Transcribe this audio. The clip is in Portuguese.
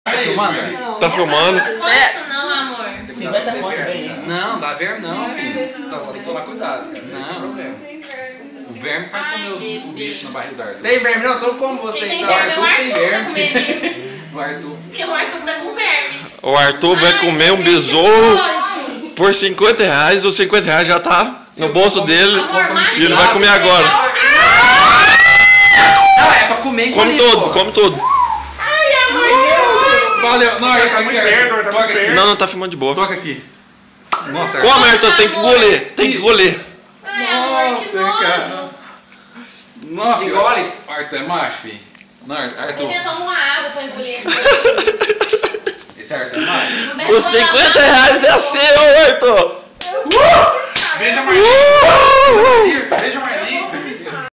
Tá filmando? Tá filmando? Não, amor. 50 conto, velho. Não, dá verme não, filho. Só tem que tomar cuidado, cara. Não. Esse é o problema. O verme vai comer o bicho na barriga do Arthur. Tem verme não? Então como você Quem tem então? verme é o Arthur tem Arthur, tá verme. comendo isso. O Arthur. Porque o Arthur tá com verme. O Arthur vai comer um besouro por 50 reais. Os 50 reais já tá no bolso dele. E ele vai comer agora. Não, é pra comer Come engolir, todo, pô. come todo. Ai, amor. Valeu. Não, Arthur, tá muito perto. Toca aqui. Não, tá filmando de boa. Toca aqui. Nossa, Come, Arthur, tem que engolir. Tem que engolir. Ai, amor, que nojo. cara. Nossa, engole. Arthur é macho, filho. Não, Arthur. Você toma uma água pra engolir. Esse Arthur é macho. Os 50 reais é seu, Arthur. Beija mais. Beija